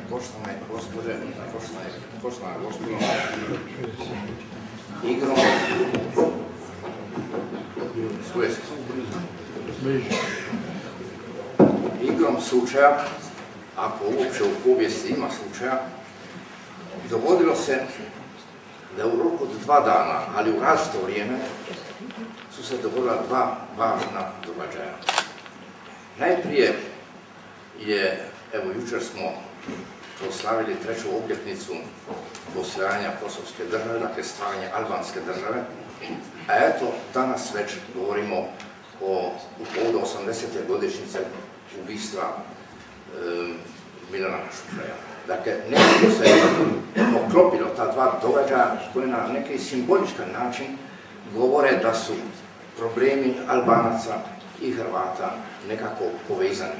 Poštovane gospode, poštovana gospodo, igrom slučaja, ako uopće u povijesti ima slučaja, dogodilo se da u roku od 2 dana, ali u različito vrijeme, su se dogodila 2 važna događaja. Najprije je, evo jučer smo proslavili 3. obljetnicu postojanja kosovske države, dakle stvaranja albanske države, a eto danas već govorimo o povodu 80. godišnjice ubistva Milana Šuflja. Dakle, nekako se poklopilo ta 2 događaja koje na neki simboličan način govore da su problemi Albanaca i Hrvata nekako povezani.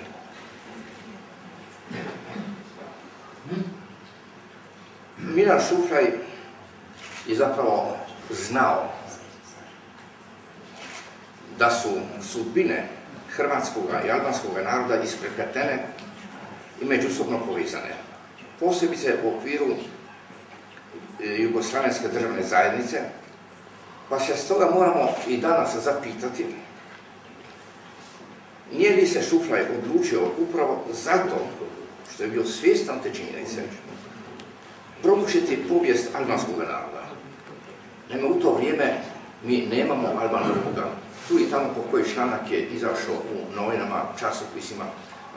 Milan Šufljaj je zapravo znao da su sudbine hrvatskog i albanskog naroda isprepletene i međusobno povezane. Posebice u okviru Jugoslavenske državne zajednice, pa se stoga moramo i danas zapitati nije li se Šufljaj odlučio upravo zato što je bio svjestan te činjenice proučiti povijest albanskog naroda. Naime, u to vrijeme mi nemamo albanologa. Tu i tamo po koji članak je izašao u novinama, časopisima,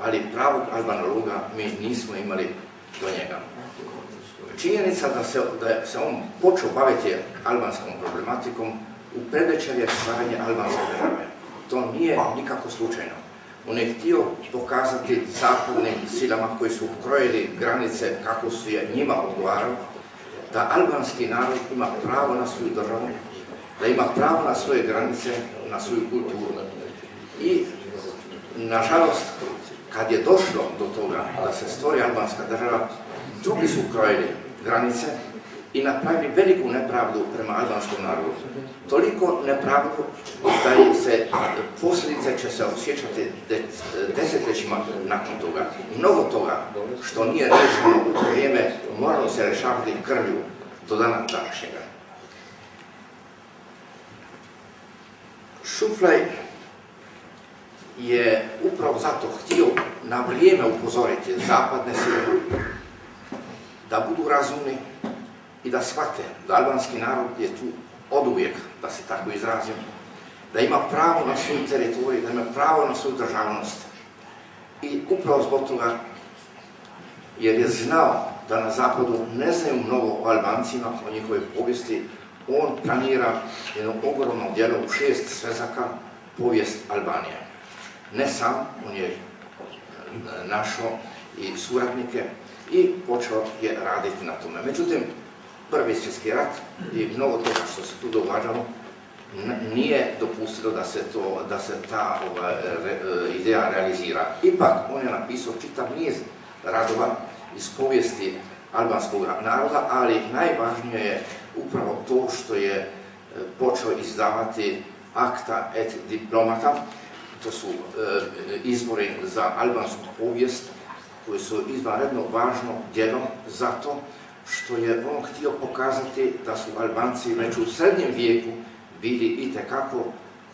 ali pravog albanologa mi nismo imali do njega. Činjenica da se on počeo baviti albanskom problematikom u predvečerje stvaranja albanske države. To nije nikako slučajno. On je htio pokazati zapadnim silama koji su krojili granice kako su je njima odgovarali, da albanski narod ima pravo na svoju državu, da ima pravo na svoje granice, na svoju kulturu. I, nažalost, kad je došlo do toga da se stvori albanska država, drugi su krojili granice i napravili veliku nepravdu prema albanskom narodu. Toliko nepravdu da se posljedice će se osjećati desetljećima nakon toga. Mnogo toga što nije rešeno u to vrijeme moralo se rešavati krvlju do dana današnjega. Šufljaj je upravo zato htio na vrijeme upozoriti zapadne sile da budu razumni i da shvate da albanski narod je tu oduvijek, da se tako izrazim, da ima pravo na svoju teritoriju, da ima pravo na svoju državnost. I upravo zbog toga, jer je znao da na zapadu ne znaju mnogo o Albancima, o njihovoj povijesti, on planira jedno ogromno djelo u 6 svezaka povijest Albanije. Ne sam, on je našao i suradnike i počeo je raditi na tome. Međutim, Prvi svjetski rat i mnogo toga što se tu događalo nije dopustilo da se ta ideja realizira. Ipak, on je napisao čitav niz radova iz povijesti albanskog naroda, ali najvažnije je upravo to što je počeo izdavati Acta et Diplomata. To su izbori za albansku povijest koji su izvanredno važno djelo zato što je on htio pokazati da su Albanci već u srednjem vijeku bili itekako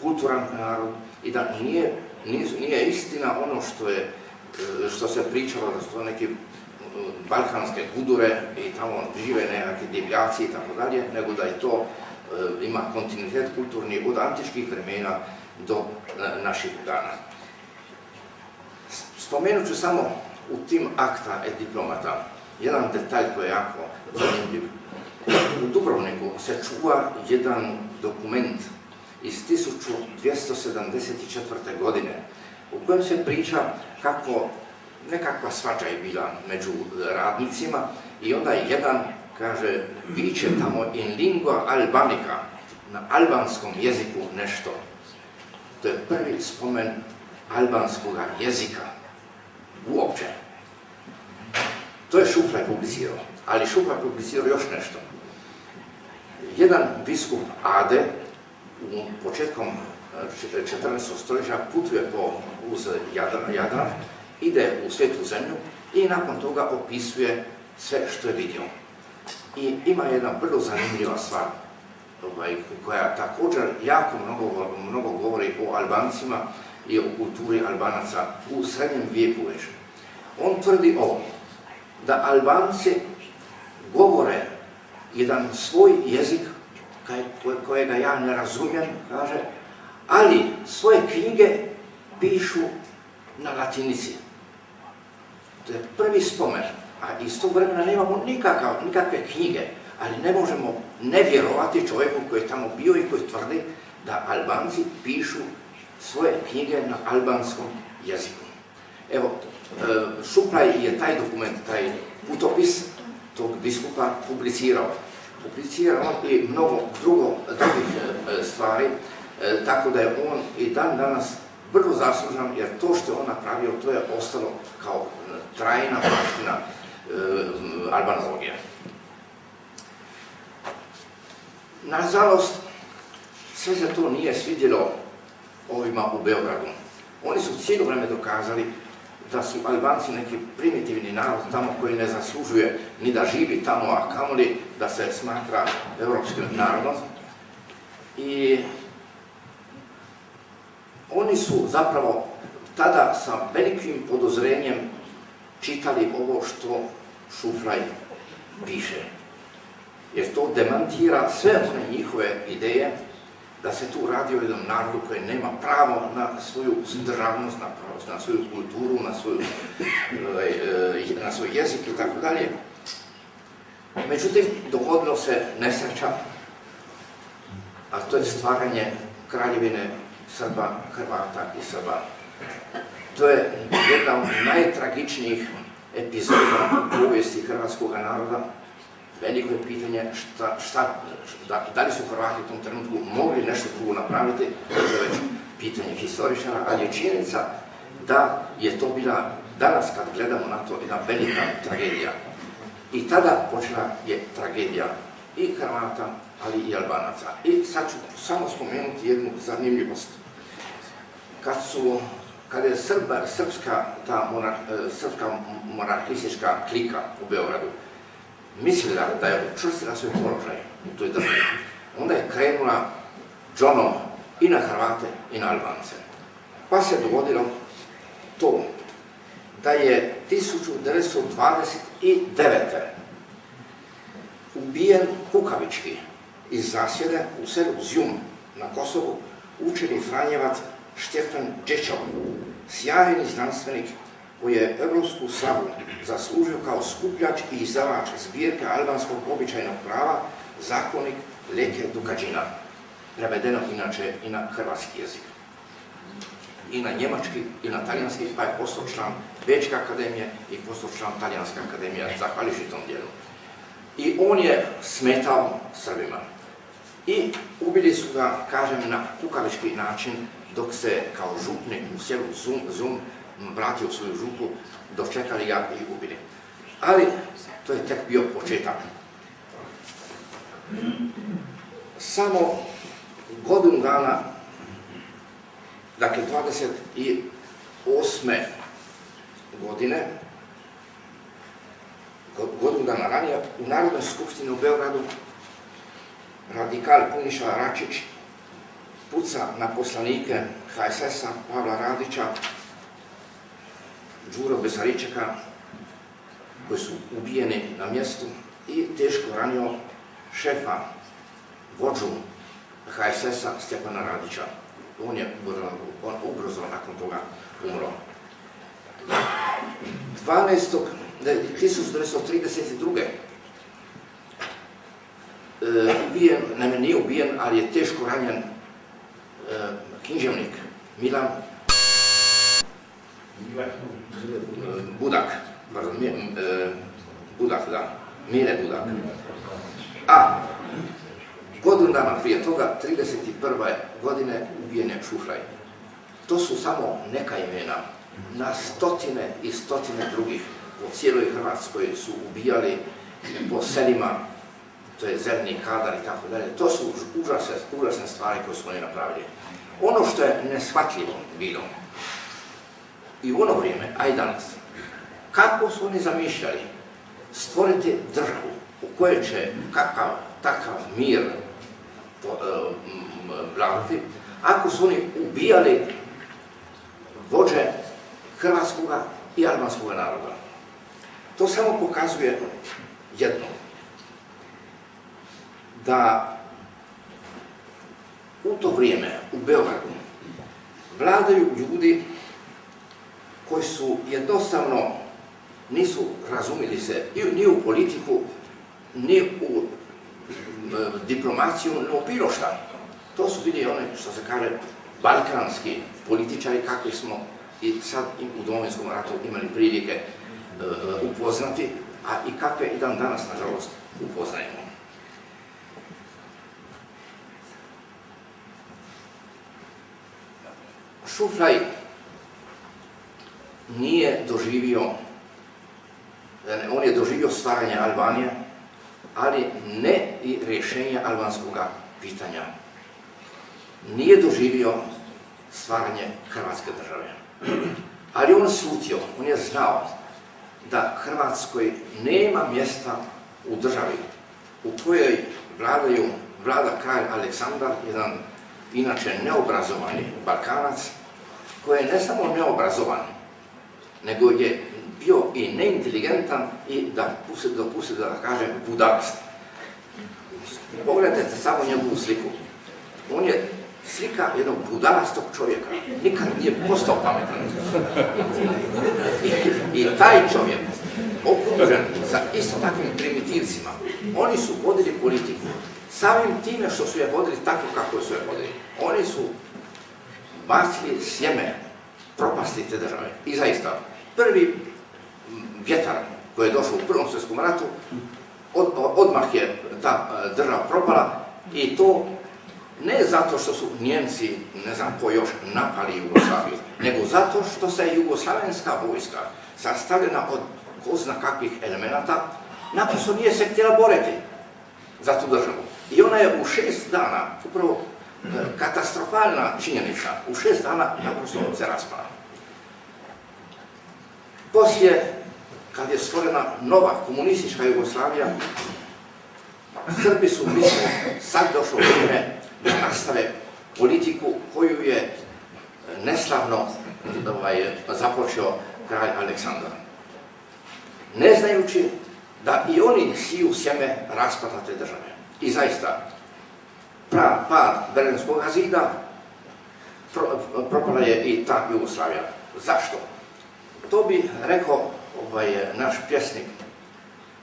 kulturan narod i da nije istina ono što se pričalo da su to neke balkanske gudure i tamo žive nekakve divljaci i tako dalje, nego da je to ima kontinuitet kulturni od antičkih vremena do naših dana. Spomenut ću samo u tim Acta et Diplomata jedan detalj koji je jako zanimljiv. U Dubrovniku se čuva jedan dokument iz 1274. godine u kojem se priča kako nekakva svađa je bila među radnicima i onda jedan kaže biće tamo in lingua albanica, na albanskom jeziku nešto. To je prvi spomen albanskog jezika uopće. To je Šufljaj publicirao, ali Šufljaj publicirao još nešto. Jedan biskup Ade početkom 14. stoljeća putuje uz Jadran, ide u Svetu zemlju i nakon toga opisuje sve što je vidio. I ima jedna vrlo zanimljiva stvar koja također jako mnogo govori o Albancima i o kulturi Albanaca u srednjem vijeku već. On tvrdi ovo, da Albanci govore jedan svoj jezik kojega ja ne razumijem, kaže, ali svoje knjige pišu na latinici. To je prvi spomen, a iz tog vremena nemamo nikakve knjige, ali ne možemo ne vjerovati čovjeku koji je tamo bio i koji tvrdi da Albanci pišu svoje knjige na albanskom jeziku. Evo, Šuplaj je taj dokument, taj putopis tog biskupa publicirao. Publicirao on i mnogo drugih stvari, tako da je on i dan danas vrlo zaslužan, jer to što je on napravio, to je ostalo kao trajna baština albanologije. Nažalost, sve se to nije svidjelo ovima u Beogradu. Oni su cijelo vrijeme dokazali da su Albanci neki primitivni narod tamo koji ne zaslužuje ni da živi tamo, a kamoli da se smatra evropskim narodom. I oni su zapravo tada sa velikim podozrenjem čitali ovo što Šuplaj piše. Jer to demantira sve one njihove ideje da se tu radi o jednom narodu koji nema pravo na svoju državnost, na svoju kulturu, na svoj jezik i tako dalje. Međutim, dogodilo se nesreća, a to je stvaranje kraljevine Srba, Hrvata i Srba. To je jedna od najtragičnijih epizoda u povijesti hrvatskog naroda. Veliko je pitanje da li su Hrvati u tom trenutku mogli nešto drugo napraviti, to je već pitanje historičara, ali je činjenica da je to bila, danas kad gledamo na to, jedna velika tragedija. I tada počela je tragedija i Hrvata, ali i Albanaca. I sad ću samo spomenuti jednu zanimljivost. Kad je srpska monarhistička klika u Beogradu mislila da je učvrstila svoj položaj u toj državi, onda je krenula džonom i na Hrvate i na Albance. Pa se dogodilo to da je 1929. ubijen kukavički iz zasjede u selu Zjum na Kosovu učeni Franjevac Štefan Džečov, sjajni znanstvenik koji je evropsku slavu zaslužio kao skupljač i izdavač zbirke albanskog običajnog prava, zakonik Leke Dukadžina, prevedeno inače i na hrvatski jezik, i na njemački, i na talijanski, pa je postao član Bečke akademije i postao član Talijanske akademije, zahvaljujući tom dijelu. I on je smetao Srbima. I ubili su ga, kažem, na kukavički način, dok se kao župnik u selu Zum vratio u svoju župu, dočekali ga i ubili. Ali to je tek bio početak. Samo godinu dana, dakle 28. godine, godinu dana ranije, u Narodnoj skupštini u Beogradu radikal Puniša Račić puca na poslanike HSS-a, Pavla Radića, Đuro Besaričeka, koji su ubijeni na mjestu, i teško ranio šefa, vođu HSS-a Stjepana Radića. On je ubrzo nakon toga umro. 1932. Ubijen, naime nije ubijen, ali je teško ranjen književnik Milan Budak, Mile Budak. A godinu dana prije toga, 1931. godine, ubijen je Šuplaj. To su samo neka imena. Na stotine i stotine drugih po cijeloj Hrvatskoj su ubijali po selima to je zeleni kadar i tako dalje. To su užasne stvari koje smo oni napravili. Ono što je neshvatljivo bilo i u ono vrijeme, a i danas, kako su oni zamišljali stvoriti državu u kojoj će takav mir vladati, ako su oni ubijali vođe hrvatskog i albanskog naroda. To samo pokazuje jedno, da u to vrijeme u Beogradu vladaju ljudi koji su jednostavno nisu razumili se ni u politiku, ni u diplomaciju, ni u bilo šta. To su bili oni, što se kaže, balkanski političari, kakvi smo i sad u Domovinskom ratu imali prilike upoznati, a i kakve i dan danas, nažalost, upoznajemo. Šuflaj nije doživio, on je doživio stvaranje Albanije, ali ne i rješenje albanskog pitanja. Nije doživio stvaranje Hrvatske države. Ali on slutio, on je znao da Hrvatskoj nema mjesta u državi u kojoj vlada kralj Aleksandar, jedan inače neobrazovani Balkanac, koji je ne samo neobrazovan, nego je bio i neinteligentan i dopustite da kažem budalast. Pogledajte samo njegovu sliku. On je slika jednog budalastog čovjeka. Nikad nije postao pametan. I taj čovjek, okružen sa isto takvim primitivcima, oni su vodili politiku. Samim time što su je vodili tako kako su je vodili. Oni su bacili sjeme propasti te države. I zaista, prvi vjetar koji je došao u Prvom svjetskom ratu, odmah je ta država propala i to ne zato što su Njemci, ne znam ko još, napali Jugoslaviju, nego zato što se jugoslavenska vojska sastavljena od ko zna kakvih elemenata, naprosto nije se htjela boriti za tu državu. I ona je u 6 dana, upravo katastrofalna činjenica, u 6 dana naprosto se raspala. Poslije, kad je stvorena nova komunistička Jugoslavija, Srbi su mislili sad došlo vrijeme da nastave politiku koju je neslavno započeo kralj Aleksandar. Ne znajući da i oni siju sjeme raspada te države. I zaista, pad Berlinskog zida propala je i ta Jugoslavija. Zašto? To bi rekao naš pjesnik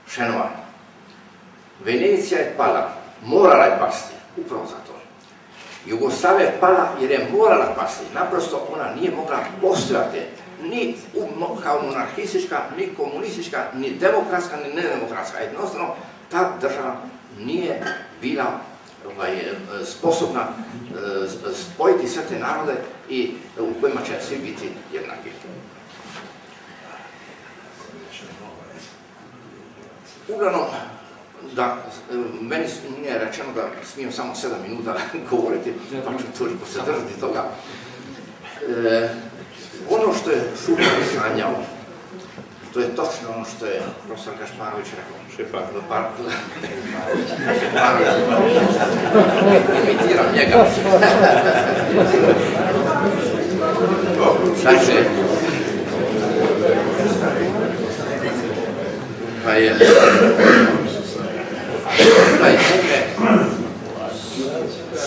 Šenova. Venecija je pala, morala je pasti, upravo zato. Jugoslavija je pala jer je morala pasti, naprosto ona nije mogla postojati ni kao monarhistička, ni komunistička, ni demokratska, ni nedemokratska. Jednostavno, ta država nije bila sposobna spojiti sve te narode i u kojima će svi biti jednaki. Uglavnom, meni nije rečeno da smijem samo 7 minuta govoriti, pa ću toliko se držati toga. Ono što je Šuflaj sanjao, to je točno ono što je profesor Gašparović rekao. Imitiram njega. Znači, pa je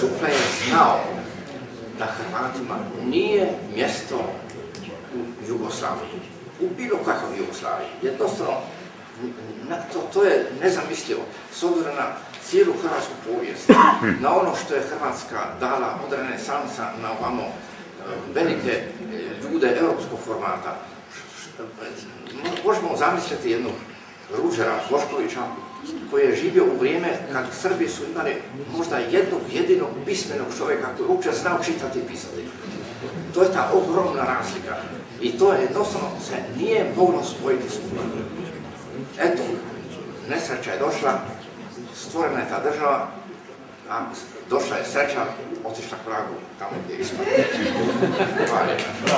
Šuflaj je znao da Hrvatima nije mjesto u Jugoslaviji, u bilo kakvom Jugoslaviji. Jednostavno, to je nezamislivo, s obzirom na cijelu hrvatsku povijest, na ono što je Hrvatska dala od renesansa na ovamo velike ljude europskog formata. Možemo zamisliti jednog Ruđera Boškovića, koji je živio u vrijeme kad Srbi su imali možda jednog jedinog pismenog čovjeka koji uopće znao čitati i pisati. To je ta ogromna razlika. I to je jednostavno se nije moglo spojiti skupa. Eto, nesreća je došla stvorena je ta država, došla je sreća, otišla k vragu, tamo gdje je ispada. Hvala lijepa.